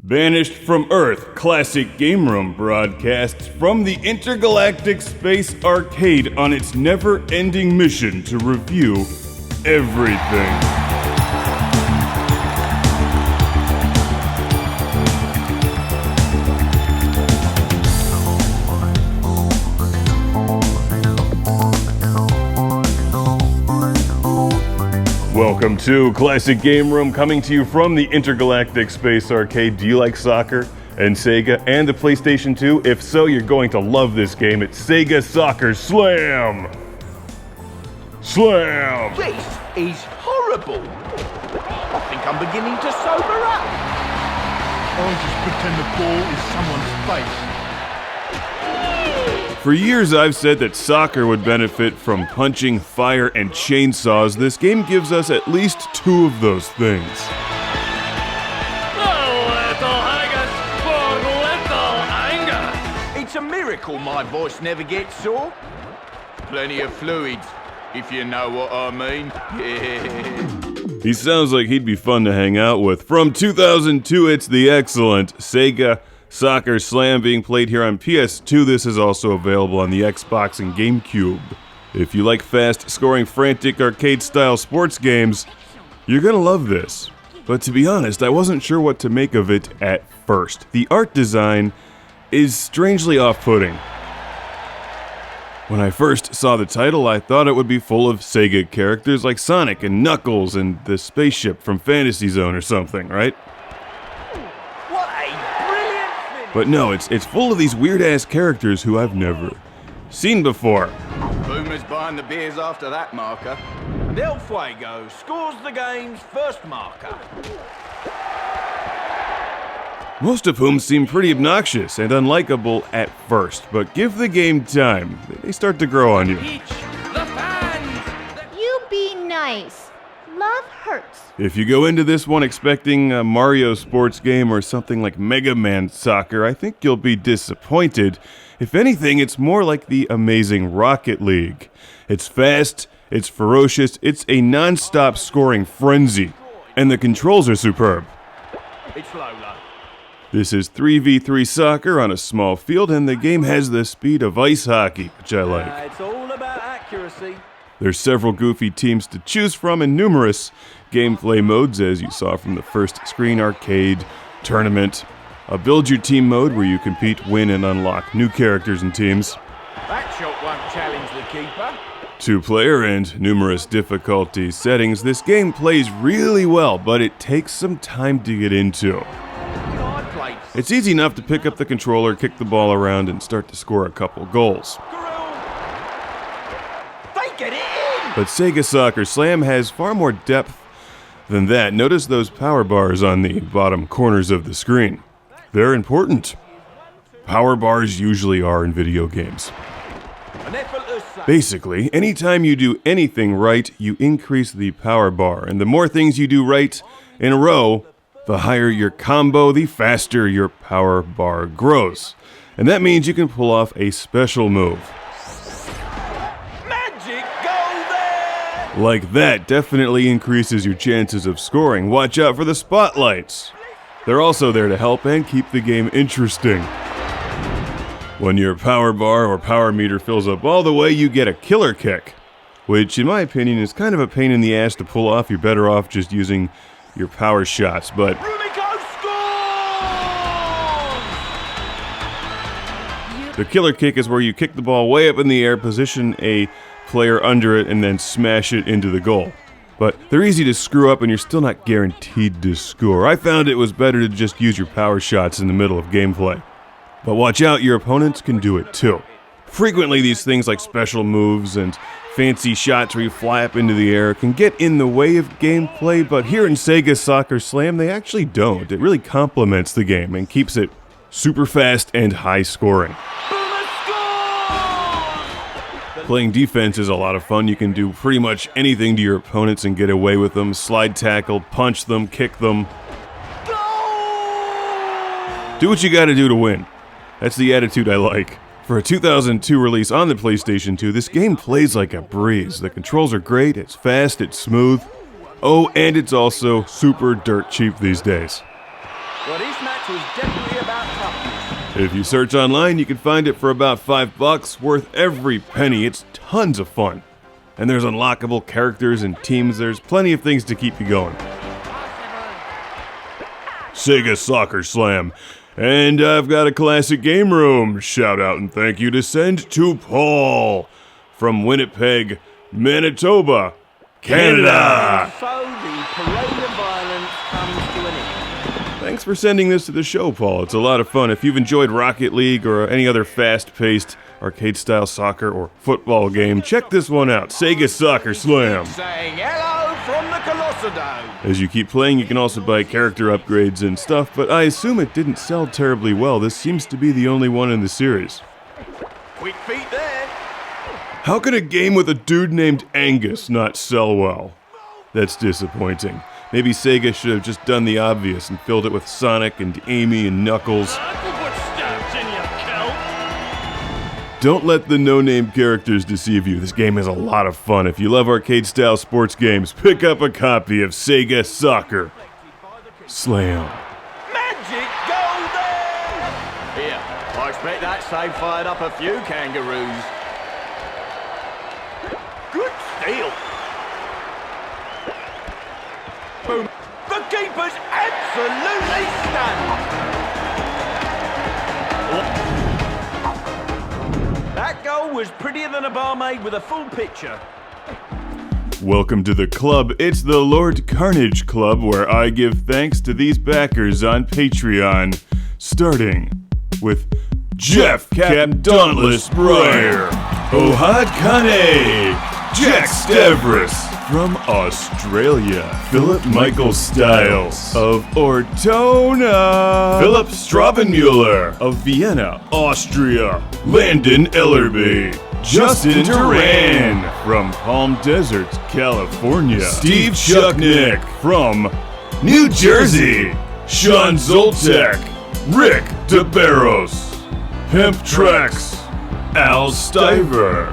Banished from Earth, Classic Game Room broadcasts from the Intergalactic Space Arcade on its never-ending mission to review everything. Welcome to Classic Game Room, coming to you from the Intergalactic Space Arcade. Do you like soccer and Sega and the PlayStation 2? If so, you're going to love this game. It's Sega Soccer Slam! Slam! This is horrible. I think I'm beginning to sober up. I'll just pretend the ball is someone's face. For years, I've said that soccer would benefit from punching, fire, and chainsaws. This game gives us at least two of those things. It's a miracle my voice never gets sore. Plenty of fluids, if you know what I mean. He sounds like he'd be fun to hang out with. From 2002, it's the excellent Sega Soccer Slam, being played here on PS2. This is also available on the Xbox and GameCube. If you like fast-scoring, frantic arcade-style sports games, you're gonna love this. But to be honest, I wasn't sure what to make of it at first. The art design is strangely off-putting. When I first saw the title, I thought it would be full of Sega characters like Sonic and Knuckles and the spaceship from Fantasy Zone or something, right? But no, it's full of these weird-ass characters who I've never seen before. Boomer's buying the beers after that marker. And El Fuego scores the game's first marker. Most of whom seem pretty obnoxious and unlikable at first, but give the game time, they start to grow on you. You be nice. Love hurts. If you go into this one expecting a Mario sports game or something like Mega Man Soccer, I think you'll be disappointed. If anything, it's more like the amazing Rocket League. It's fast, it's ferocious, it's a non-stop scoring frenzy, and the controls are superb. It's Lola. This is 3v3 soccer on a small field, and the game has the speed of ice hockey, which I like. It's all about accuracy. There's several goofy teams to choose from and numerous gameplay modes, as you saw from the first screen: arcade, tournament, a build your team mode where you compete, win, and unlock new characters and teams, That shot won't challenge the keeper. 2-player, and numerous difficulty settings. This game plays really well, but it takes some time to get into. It's easy enough to pick up the controller, kick the ball around, and start to score a couple goals. But Sega Soccer Slam has far more depth than that. Notice those power bars on the bottom corners of the screen. They're important. Power bars usually are in video games. Basically, anytime you do anything right, you increase the power bar. And the more things you do right in a row, the higher your combo, the faster your power bar grows. And that means you can pull off a special move. Like that definitely increases your chances of scoring. Watch out for the spotlights. They're also there to help and keep the game interesting. When your power bar or power meter fills up all the way, you get a killer kick, which in my opinion is kind of a pain in the ass to pull off. You're better off just using your power shots, but the killer kick is where you kick the ball way up in the air, position a player under it, and then smash it into the goal. But they're easy to screw up and you're still not guaranteed to score. I found it was better to just use your power shots in the middle of gameplay. But watch out, your opponents can do it too. Frequently these things like special moves and fancy shots where you fly up into the air can get in the way of gameplay, but here in Sega Soccer Slam they actually don't. It really complements the game and keeps it super fast and high scoring. Playing defense is a lot of fun. You can do pretty much anything to your opponents and get away with them. Slide tackle, punch them, kick them. Do what you gotta do to win. That's the attitude I like. For a 2002 release on the PlayStation 2, this game plays like a breeze. The controls are great, it's fast, it's smooth. Oh, and it's also super dirt cheap these days. Well, this match chapter is definitely about toughness. If you search online, you can find it for about $5, worth every penny. It's tons of fun. And there's unlockable characters and teams. There's plenty of things to keep you going. Sega Soccer Slam. And I've got a classic game room. Shout out and thank you to send to Paul from Winnipeg, Manitoba, Canada. So the parade of violence comes to an end. Thanks for sending this to the show, Paul. It's a lot of fun. If you've enjoyed Rocket League or any other fast-paced arcade-style soccer or football game, check this one out, Sega Soccer Slam. Saying hello from the Colossadome. As you keep playing, you can also buy character upgrades and stuff, but I assume it didn't sell terribly well. This seems to be the only one in the series. Quick feet there. How could a game with a dude named Angus not sell well? That's disappointing. Maybe Sega should have just done the obvious and filled it with Sonic and Amy and Knuckles. Don't let the no-name characters deceive you. This game is a lot of fun. If you love arcade-style sports games, pick up a copy of Sega Soccer Slam. Magic goal there. Here, I expect that save fired up a few kangaroos. Good steal. Boom. The keeper's absolutely stunned. That goal was prettier than a barmaid with a full picture. Welcome to the club. It's the Lord KARNAGE Club, where I give thanks to these backers on Patreon. Starting with Jeff Cap Dauntless Breyer, Ohad Kane, Jack Stavros from Australia, Philip Michael Stiles of Ortona, Philipp Straubenmueller of Vienna, Austria, Landon Ellerbe, Justin Duran from Palm Desert, California, Steve Chucknick from New Jersey, Sean Zoltek, Rick DeBarros, Hemp Trex, Al Stiver,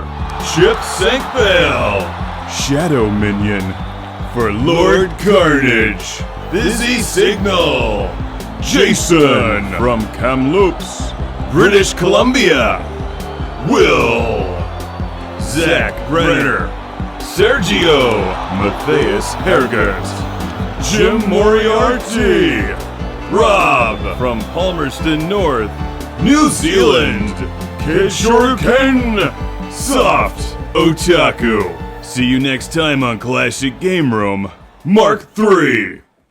Chip Sankvale, Shadow Minion, for Lord KARNAGE, Busy Signal, Jason from Kamloops, British Columbia, Will, Zach Brenner, Sergio Matthias Hergert, Jim Moriarty, Rob from Palmerston North, New Zealand, Kid Shuriken, Soft Otaku. See you next time on Classic Game Room Mark III.